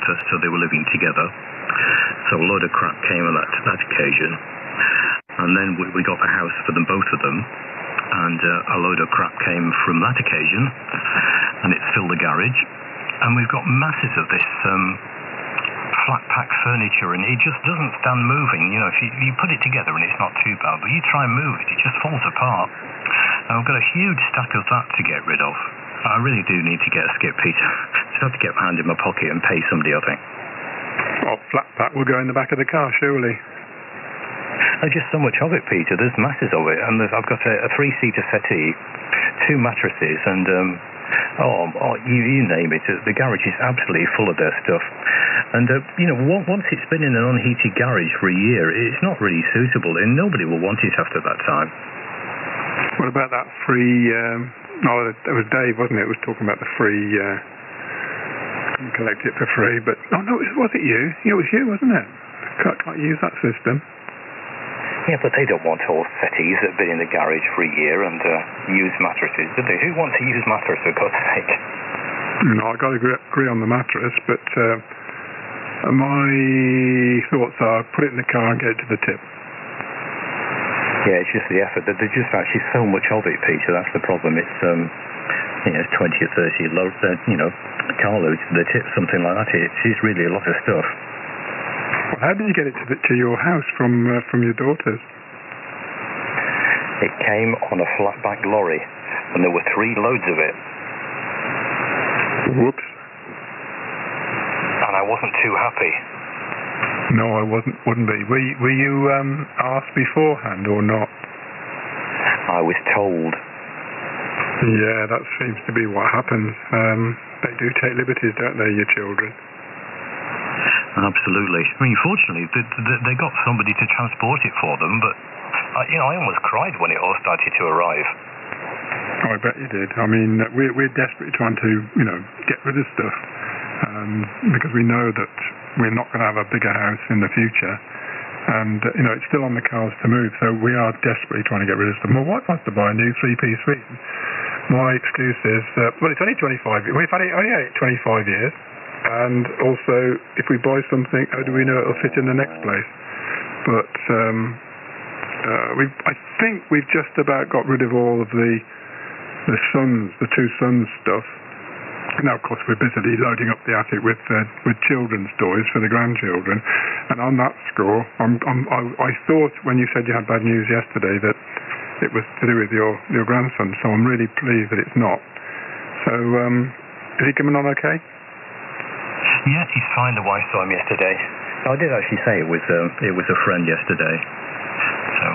daughter, so they were living together. So a load of crap came on that occasion. And then we got the house for them, both of them. And a load of crap came from that occasion. And it's filled the garage. And we've got masses of this flat pack furniture, and it just doesn't stand moving. You know, if you put it together and it's not too bad, but you try and move it, it just falls apart. And I've got a huge stack of that to get rid of. I really do need to get a skip, Peter. Just have to get my hand in my pocket and pay somebody, I think. Well, flat pack will go in the back of the car, surely. There's just so much of it, Peter. There's masses of it. And I've got a three-seater settee, 2 mattresses, and you name it. The garage is absolutely full of their stuff. And, once it's been in an unheated garage for a year, it's not really suitable, and nobody will want it after that time. What about that free... it was Dave, wasn't it? Was talking about the free... collect it for free, but... Oh, no, was it you? It was you, wasn't it? Can't use that system. Yeah, but they don't want all settees that have been in the garage for a year and used mattresses, do they? Who wants to use mattress, for God's sake? No, I've got to agree on the mattress, but my thoughts are put it in the car and get it to the tip. Yeah, it's just the effort. There's just actually so much of it, Peter. That's the problem. It's 20 or 30 carloads to the tip, something like that. It's really a lot of stuff. Well, how did you get it to your house from your daughter's? It came on a flatback lorry, and there were 3 loads of it. Whoops. And I wasn't too happy. No, I wouldn't be. Were you asked beforehand or not? I was told. Yeah, that seems to be what happens. They do take liberties, don't they, your children? Absolutely. I mean, fortunately, they got somebody to transport it for them, but, I almost cried when it all started to arrive. Oh, I bet you did. I mean, we're desperately trying to, get rid of stuff, because we know that we're not going to have a bigger house in the future, and, it's still on the cards to move, so we are desperately trying to get rid of stuff. My wife wants to buy a new 3-piece suite. My excuse is, it's only 25 years. We've had it only 25 years. And also, if we buy something, how do we know it'll fit in the next place? But I think we've just about got rid of all of the 2 sons stuff. Now, of course, we're busily loading up the attic with children's toys for the grandchildren. And on that score, I thought when you said you had bad news yesterday that it was to do with your grandson. So I'm really pleased that it's not. So, is he coming on okay? Yes, he's fine. The wife saw him yesterday. I did actually say it was a friend yesterday. So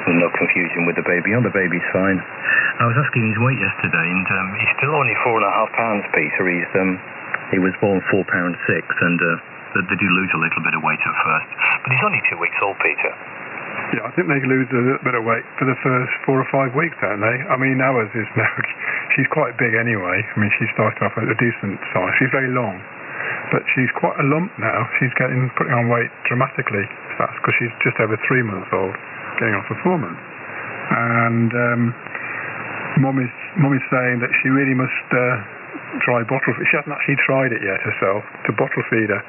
there's no confusion with the baby. The baby's fine. I was asking his weight yesterday, and he's still only 4.5 pounds, Peter. He was born 4 pounds 6, and they do lose a little bit of weight at first. But he's only 2 weeks old, Peter. Yeah, I think they lose a little bit of weight for the first 4 or 5 weeks, don't they? I mean, ours is now... She's quite big anyway. I mean, she started off at a decent size. She's very long. But she's quite a lump now. She's putting on weight dramatically fast because she's just over 3 months old, getting on for 4 months. And Mum is saying that she really must try bottle. She hasn't actually tried it yet herself to bottle feed her.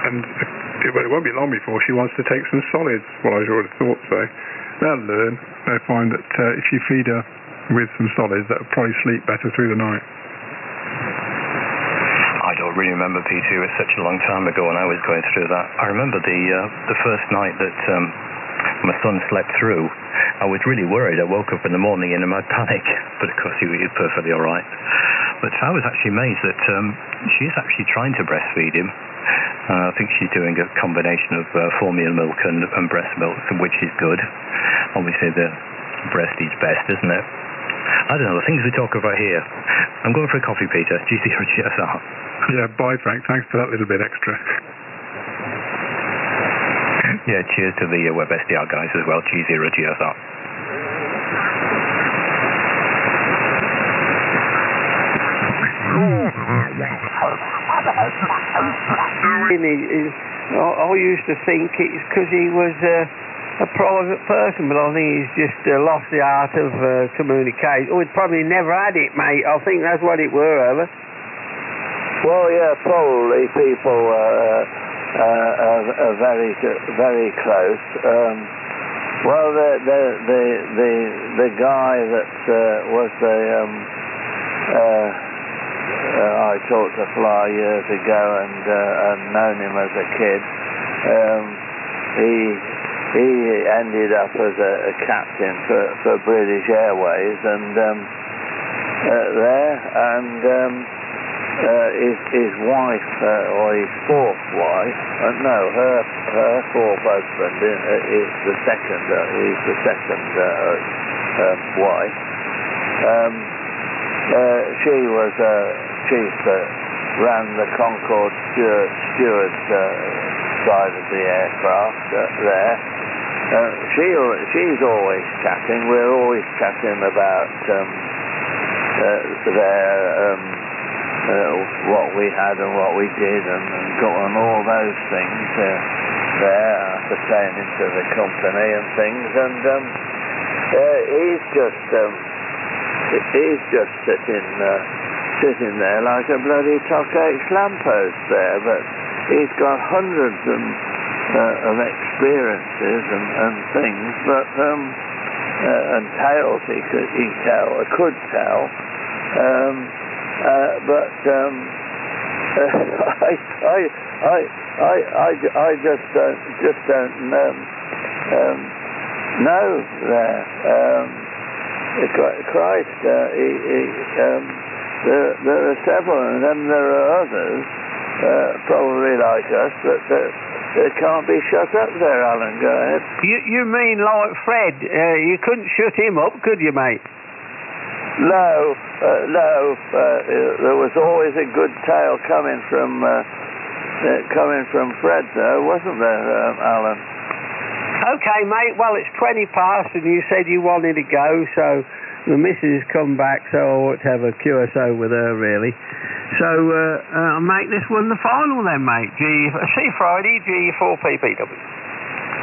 And it won't be long before she wants to take some solids. Well, I would have thought so. They'll learn. They'll find that if you feed her with some solids, that'll probably sleep better through the night. I don't really remember, Peter. It was such a long time ago when I was going through that. I remember the first night that my son slept through. I was really worried. I woke up in the morning in a mad panic, but of course he was perfectly all right. But I was actually amazed that she's actually trying to breastfeed him. I think she's doing a combination of formula milk and breast milk, which is good. Obviously, the breast is best, isn't it? I don't know, the things we talk about here. I'm going for a coffee, Peter. GC or GSR? Yeah, bye, Frank. Thanks for that little bit extra. Yeah, cheers to the Web SDR guys as well. G0 GSR. I used to think it's because he was a private person, but I think he's just lost the art of communication. Oh, he'd probably never had it, mate. I think that's what it were, ever. Well, yeah, probably people are very, very close. Well, the guy that was the I taught to fly years ago and known him as a kid. He ended up as a captain for British Airways and his wife or his fourth wife, her fourth husband is the second. He's the second wife. She was chief that ran the Concorde steward side of the aircraft there. She's always chatting. We're always chatting about what we had and what we did and all those things there pertaining to the company and things. And he's just sitting there like a bloody Tokates lamppost there, but he's got hundreds of experiences and things, but and tales he could tell, but I just don't know there. Christ, there are several, and then there are others, probably like us, that can't be shut up there, Alan. Go ahead. You mean like Fred? You couldn't shut him up, could you, mate? No. There was always a good tale coming from Fred, though, wasn't there, Alan? Okay, mate. Well, it's 20 past, and you said you wanted to go, so the missus has come back, so I ought to have a QSO with her, really. So I'll make this one the final then, mate. See Friday, G4PPW.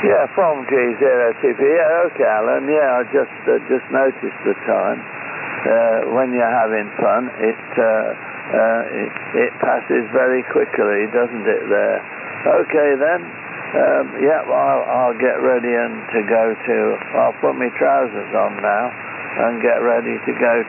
Yeah, from G0TP. Yeah, okay, Alan. Yeah, I just noticed the time. When you're having fun, it passes very quickly, doesn't it? There. Okay then. Yeah, well, I'll get ready to go to. I'll put my trousers on now and get ready to go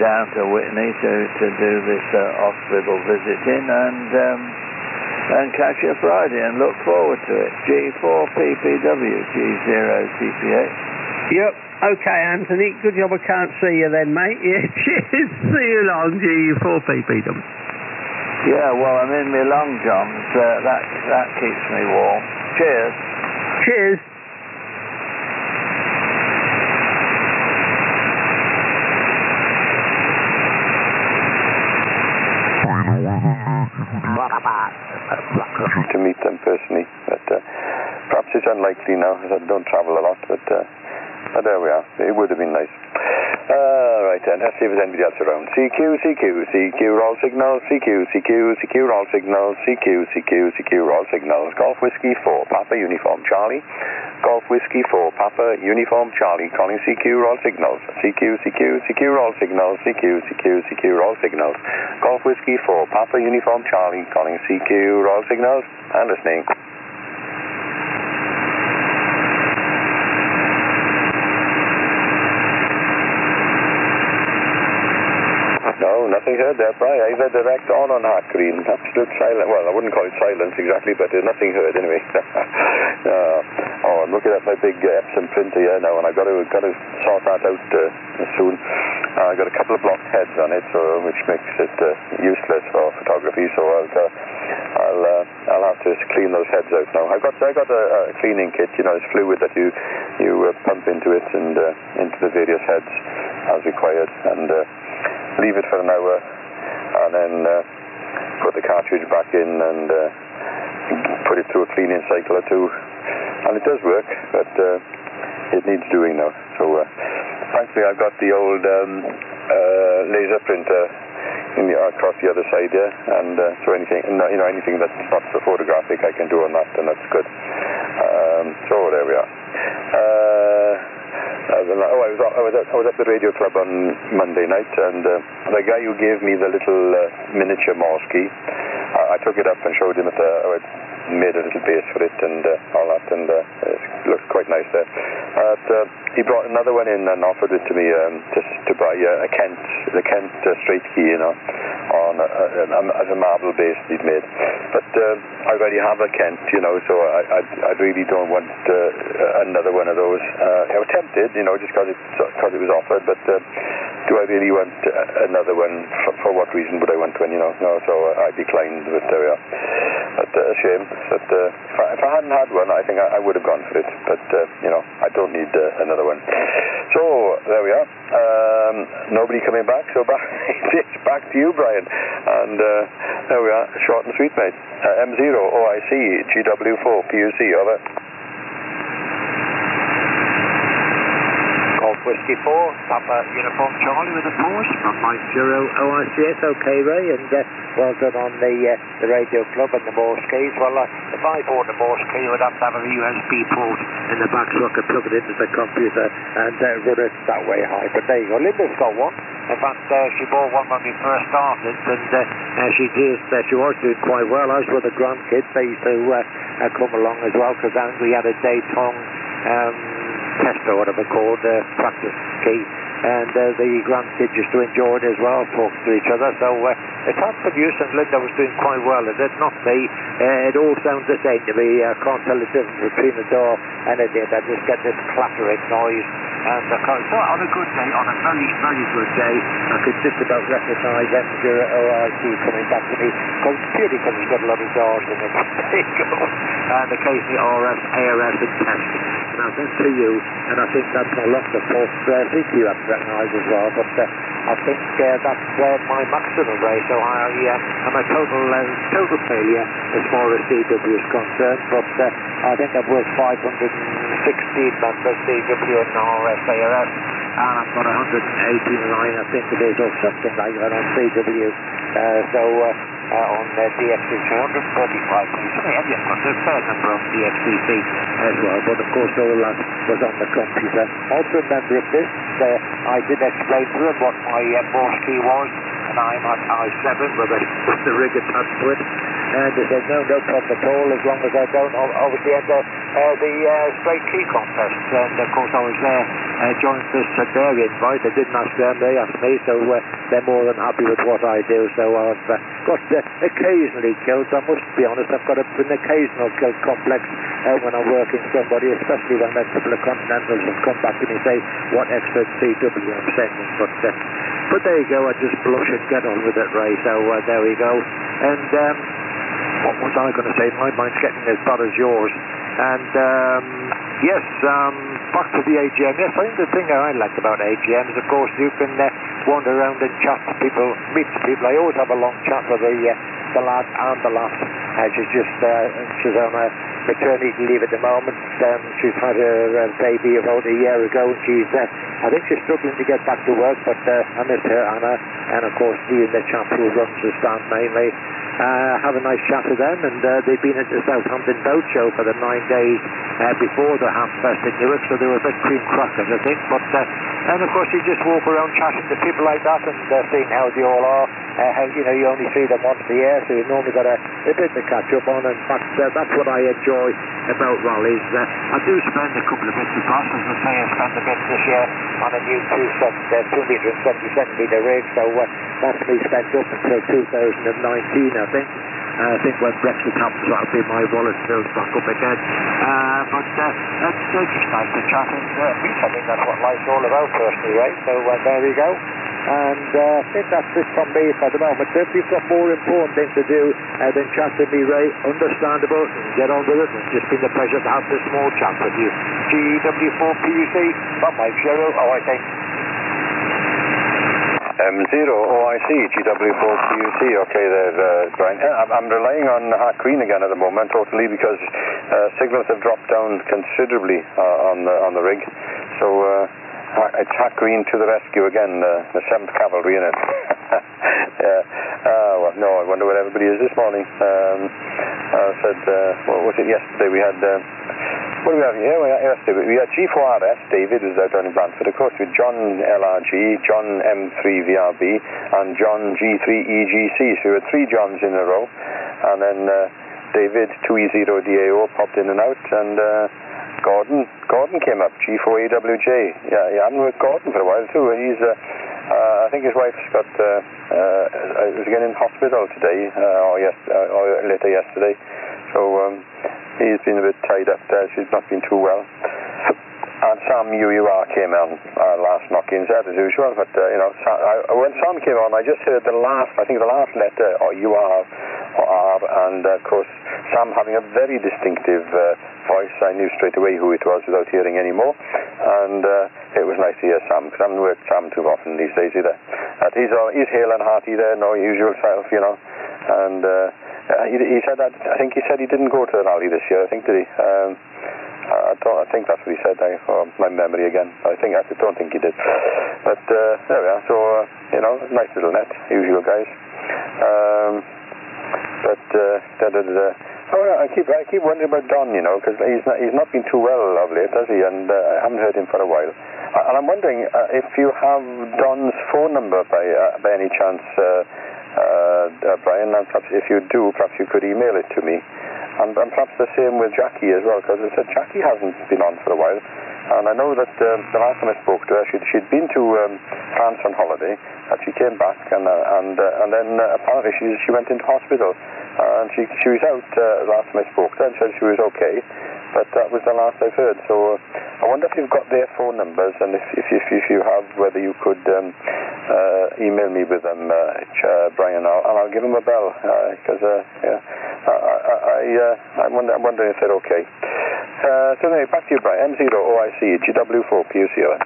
down to Whitney to do this hospital visiting and catch you Friday and look forward to it. G4PPW, G0TPH. Yep. Okay, Anthony. Good job I can't see you then, mate. Yeah, cheers. See you long, G4PPW. Yeah, well, I'm in my long johns. That keeps me warm. Cheers. Cheers. To meet them personally, but perhaps it's unlikely now, as I don't travel a lot, but there we are. It would have been nice. Right then, let's see if there's anybody else around. CQ, roll signals, CQ, roll signals, CQ, roll signals. Golf Whiskey 4, Papa Uniform Charlie. Golf Whiskey 4, Papa Uniform Charlie, calling CQ, roll signals. CQ, roll signals, CQ, roll signals. Golf Whiskey 4, Papa Uniform Charlie, calling CQ, roll signals, and listening. No, nothing heard there, Bri. I've had direct on heart green. Absolute silence. Well, I wouldn't call it silence exactly, but there's nothing heard anyway. I'm looking at my big Epson printer here now, and I've got to sort that out soon. I've got a couple of blocked heads on it, which makes it useless for photography. So I'll have to clean those heads out now. I got a cleaning kit. You know, it's fluid that you pump into it and into the various heads as required, and leave it for an hour, and then put the cartridge back in and put it through a cleaning cycle or two, and it does work, but it needs doing now. So thankfully I've got the old laser printer across the other side here, and so anything that's not so photographic I can do on that, and that's good. So there we are. I was at the radio club on Monday night, and the guy who gave me the little miniature Morse key, I took it up and showed him I made a little base for it and all that, and it looked quite nice there. He brought another one in and offered it to me to buy the Kent straight key, as a marble base he'd made. But I already have a Kent, so I really don't want another one of those. I was tempted, just because it was offered, but do I really want another one? For what reason would I want one? No, so I declined. But there we are. But a shame. But if I hadn't had one, I think I would have gone for it. But I don't need another one. So there we are. Nobody coming back. So it's back to you, Brian. And there we are. Short and sweet, mate. M0 OIC GW4 PUC. Over. Whiskey 4, Papa Uniform Charlie with a pause from Mike 0 OICS. Okay, Ray, and well done on the radio club and the Morse keys. Well, if I bought a Morse key, I would have to have a USB port in the back so I could plug it into the computer and run it that way high. But there you go, Linda's got one. In fact, she bought one when we first started, and she was doing quite well, as were the grandkids. They used to come along as well, because we had a Daytong Chepstow, whatever called, practice key, and the grandkids used to enjoy it as well, talk to each other, so it had some use, and Linda was doing quite well at it, not me. It all sounds the same to me. I can't tell the difference between the door and it did. I just get this clattering noise, and so on a good day, on a very, very good day, I could just about recognise M0 OIC coming back to me, purely because it's got a lot of doors in it. There you go. And occasionally RS, ARS and test. And I think to you, and I think that's my loss, of course, I think you have to recognise as well, but I think that's my maximum rate, so I'm a total failure as far as CW is concerned, but I think I've worked 516 members, CW and RS, ARS, and I've got 189, I think it is, or something like that on CW, on DXCC, 135 recently, and you've got a fair number on DXCC as well, but of course all that was on the computer. Also a member of this, I did explain to them what my Morse key was, and I'm at I7 with the rig attached to it, and they said no problem at all, as long as I don't obviously enter the straight key contest, and of course I was there, joined this at their invite. They didn't ask them, they asked me, so they're more than happy with what I do, so I've got occasionally killed, I must be honest, I've got an occasional kill complex when I'm working somebody, especially when a couple of Continentals have come back to me and say what extra CW I'm sending, but there you go, I just blush and get on with it, Ray, so there we go. And what was I going to say? My mind's getting as bad as yours. And yes, back to the AGM. Yes, I think the thing I like about AGM is, of course, you can wander around and chat to people, meet people. I always have a long chat with the lad and the lass. She's on a maternity leave at the moment. She's had her baby about a year ago, and I think she's struggling to get back to work, but I miss her, Anna, and of course Ian, the chap who runs the stand mainly. Have a nice chat with them, and they've been at the Southampton Boat Show for the 9 days before the Ham Fest in Newark, so they were a bit cream crackers, I think, and of course you just walk around chatting to people like that and seeing how they all are, how you only see them once a year, so you normally got a bit to catch up on. In fact, that's what I enjoy about rallies. I do spend a couple of bits of cost, as I say, I spent a bit this year on a new 277mm rig, so that's me spent up until 2019, I think when Brexit happens, that'll be my wallet filled back up again. But it's just nice to chat and meet. I think that's what life's all about, personally, right? So there we go. And I think that's it from me for the moment. If you've got more important things to do than chat to me, Ray, understandable, get on with it. It's just been a pleasure to have this small chat with you. GW4PUC, from Mike 0 OIC. M0 OIC, GW4PUC, okay there, Brian. I'm relying on Hack Green again at the moment, totally, because signals have dropped down considerably on the rig. So it's Hack Green to the rescue again, the 7th Cavalry in it. Well, no, I wonder where everybody is this morning. I said, what was it yesterday? We had What do we have here? We had G4RS, David was out down in Brantford, of course, with John LRG, John M3VRB, and John G3EGC. So we had 3 Johns in a row. And then David 2E0DAO popped in and out, and Gordon came up, G4AWJ. Yeah, I haven't worked Gordon for a while too. He's, I think his wife's got, was again in hospital today, or later yesterday. So he's been a bit tied up there. She's not been too well. And Sam UUR came on last knock-ins as usual, but when Sam came on, I just heard the last letter, or UR, or R, and of course Sam having a very distinctive voice. I knew straight away who it was without hearing any more, and it was nice to hear Sam, because I haven't worked Sam too often these days either. He's hale and hearty there, no usual self, and he said that, I think he said he didn't go to the rally this year, I think, did he? I think that's what he said, for my memory again. I don't think he did. But there we are. So, nice little net, usual guys. I keep wondering about Don, because he's not been too well of late, has he? And I haven't heard him for a while. And I'm wondering if you have Don's phone number by any chance, Brian, and perhaps if you do, perhaps you could email it to me. And perhaps the same with Jackie as well, because I said Jackie hasn't been on for a while. And I know that the last time I spoke to her, she'd been to France on holiday, and she came back, and then apparently she went into hospital. And she was out last time I spoke to her, and said she was okay. But that was the last I've heard. So I wonder if you've got their phone numbers, and if you have, whether you could email me with them, Brian, and I'll give them a bell, because I'm wondering if they're okay. So anyway, back to you, Brian. M0OIC GW4PUCO.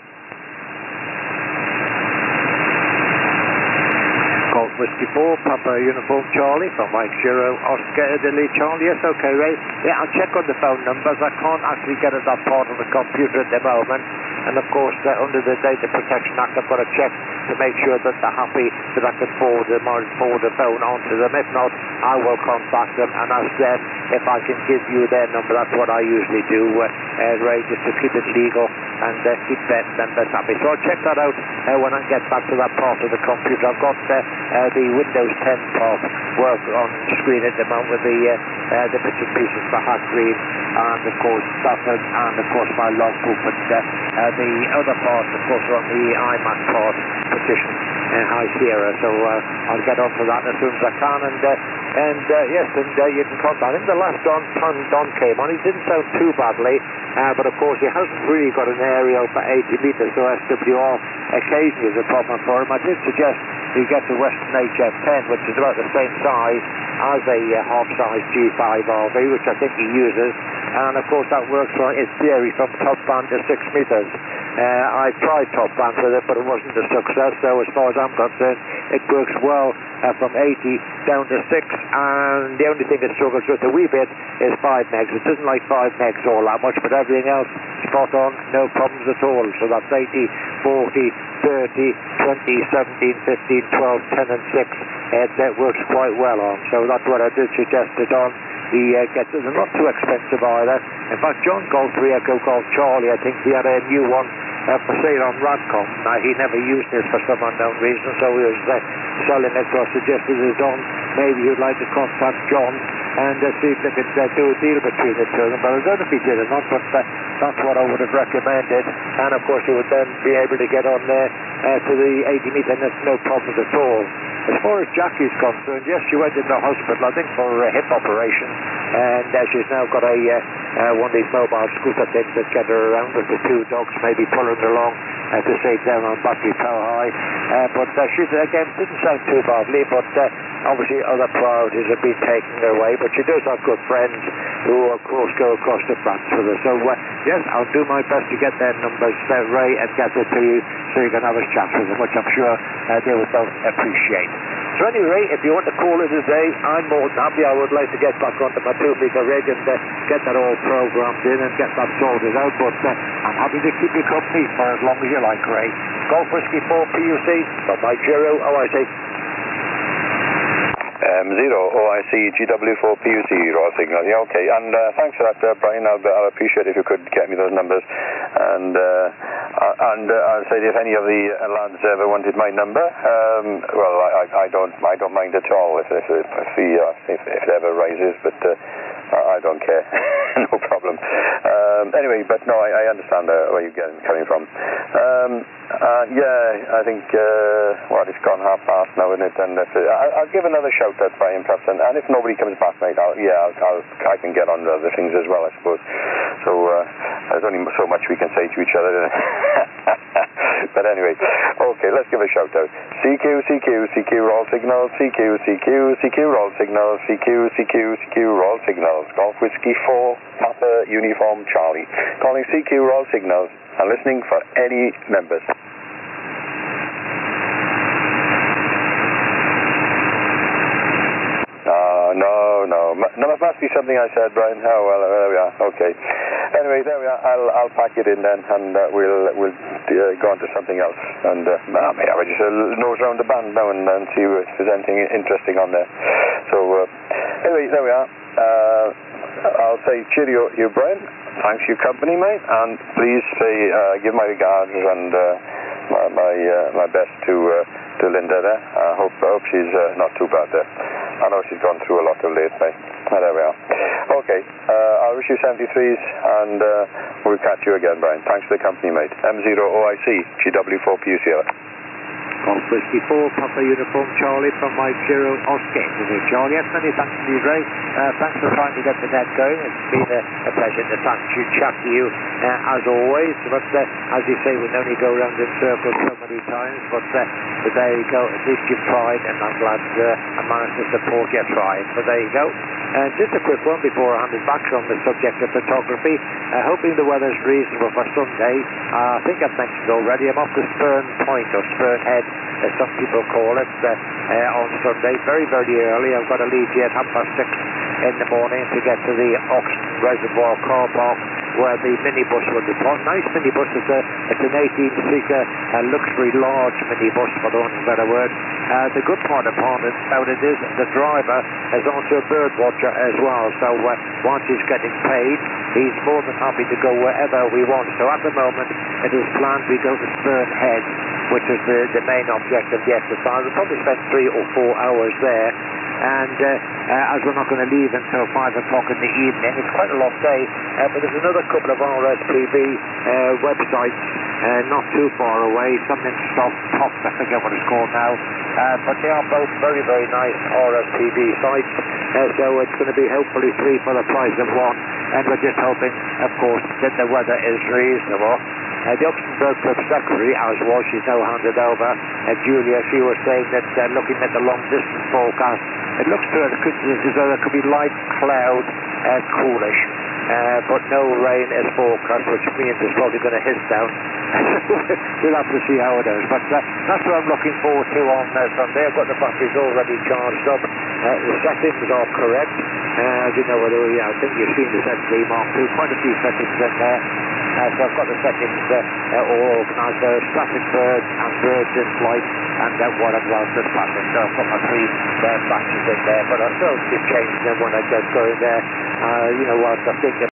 Golf Whiskey 4, Papa Uniform Charlie from Mike Zero, Oscar Italy Charlie. Yes, okay, Ray. Yeah, I'll check on the phone numbers. I can't actually get at that part of the computer at the moment. And of course, under the Data Protection Act, I've got to check to make sure that they're happy that I can forward the phone on to them. If not, I will contact them and ask them if I can give you their number. That's what I usually do, Ray, just to keep it legal and keep members happy. So I'll check that out when I get back to that part of the computer. I've got the Windows 10 part work on screen at the moment with the bits and pieces for Hack Green and of course Stafford and of course my logbook, but the other parts of course are on the iMac part petition High Sierra, so I'll get on to that as soon as I can, and yes, you can contact him. The last Don came on, he didn't sound too badly, but of course he hasn't really got an aerial for 80 metres, so SWR occasionally is a problem for him. I did suggest he gets a Western HF10, which is about the same size as a half-size G5 RV, which I think he uses, and of course that works in theory from top band to 6 metres. I tried top band with it, but it wasn't a success, so as far as I'm concerned, it works well from 80 down to 6, and the only thing it struggles with a wee bit is 5 megs. It doesn't like 5 megs all that much, but everything else, spot on, no problems at all. So that's 80, 40, 30, 20, 17, 15, 12, 10 and 6. That works quite well on, so that's what I did suggest it on. He gets it, they're not too expensive either. In fact, John Golf 3 Echo Golf Charlie, I think he had a new one for sale on Radcom. He never used this for some unknown reason, so he was selling it, so I suggested it on. Maybe you'd like to contact John and see if they could do a deal between the two of them. But I don't know if he did or not, but that's what I would have recommended. And of course, you would then be able to get on there to the 80 metre, and there's no problems at all. As far as Jackie's concerned, yes, she went into hospital, I think, for a hip operation, and she's now got one of these mobile scooter things that get her around with the 2 dogs, maybe pulling her along to save down on battery power high. But she, again, didn't sound too badly, but obviously other priorities have been taken away. But she does have good friends who, of course, go across the France with her. So, yes, I'll do my best to get their numbers, Ray, and get it to you so you can have a chat with them, which I'm sure they would both appreciate. So anyway, if you want to call it a day, I'm more than happy. I would like to get back onto my 2-metre rig and get that all programmed in and get that sorted out. But I'm happy to keep you company for as long as you like, Ray. Golf Whiskey 4 PUC from Mike Zero OIC. M0OIC GW4PUC raw signal. Yeah, okay. And thanks for that, Brian. I'll appreciate if you could get me those numbers. And I'll say if any of the lads ever wanted my number, well, I don't mind at all if it ever rises, but I don't care. No problem. Anyway, but no, I understand where you're coming from. Yeah, I think it's gone 5:30 now, isn't it? And I'll give another shout out, Brian, perhaps, and if nobody comes back, mate, I can get on to other things as well, I suppose. So there's only so much we can say to each other. But anyway, okay, let's give a shout out. CQ, CQ, CQ roll signals. CQ, CQ, CQ roll signals. CQ, CQ, CQ roll signals. Golf Whiskey 4, Papa Uniform Charlie. Calling CQ roll signals and listening for any members. No, it must be something I said, Brian. Oh, well, there we are. Okay. Anyway, there we are. I'll pack it in then, and we'll go on to something else. And maybe I'll just nose around the band now and see if there's anything interesting on there. So, anyway, there we are. I'll say cheerio, you, Brian. Thanks for your company, mate. And please say, give my regards and my best to Linda there. I hope she's not too bad there. I know she's gone through a lot of late, mate. There we are. Okay, I'll wish you 73s, and we'll catch you again, Brian. Thanks for the company, mate. M0OIC, GW4PUC. Golf Whiskey 4, Papa Uniform Charlie from Mike Zero Oscar. Charlie, yes, many thanks to you, Ray. Thanks for trying to get the net going. It's been a pleasure to chat to you, as always. But as you say, we only go around in circles so many times. But there you go. At least you've tried, and I'm glad I managed to support your try. But there you go. Just a quick one before I hand it back on the subject of photography. Hoping the weather's reasonable for Sunday. I think I've mentioned already, I'm off to Spurn Point, or Spurn Head, as some people call it, on Sunday, very, very early. I've got to leave here at 6:30 in the morning to get to the Oxton Reservoir car park, where the minibus will be parked. Nice minibus. It's an 18-seater luxury large minibus, for the want of a better word. The good part about it is the driver is also a bird watcher as well. So once he's getting paid, he's more than happy to go wherever we want. So at the moment, it is planned we go to Spurn Head, which is the main object of the exercise. We'll probably spend 3 or 4 hours there. And as we're not going to leave until 5 o'clock in the evening, it's quite a long day, but there's another couple of RSPB websites not too far away, something Tops, I forget what it's called now, but they are both very, very nice RSPB sites, so it's going to be hopefully 3 for the price of 1, and we're just hoping, of course, that the weather is reasonable. The Oxenberg Club secretary, as was, she's now handed over, Julia, she was saying that looking at the long distance forecast, it looks to her as though there could be light cloud, coolish, but no rain is forecast, which means it's probably going to hiss down. We'll have to see how it is, but that's what I'm looking forward to on Sunday. I've got the batteries already charged up. The settings are correct. As you know, I think you've seen the Z3 Mark II, quite a few settings in there. So I've got the settings all organised. There are static birds and birds in flight, and what I've got is passing. So I've got my 3 batteries in there, but I'll still keep changing them when I get going there. Whilst I think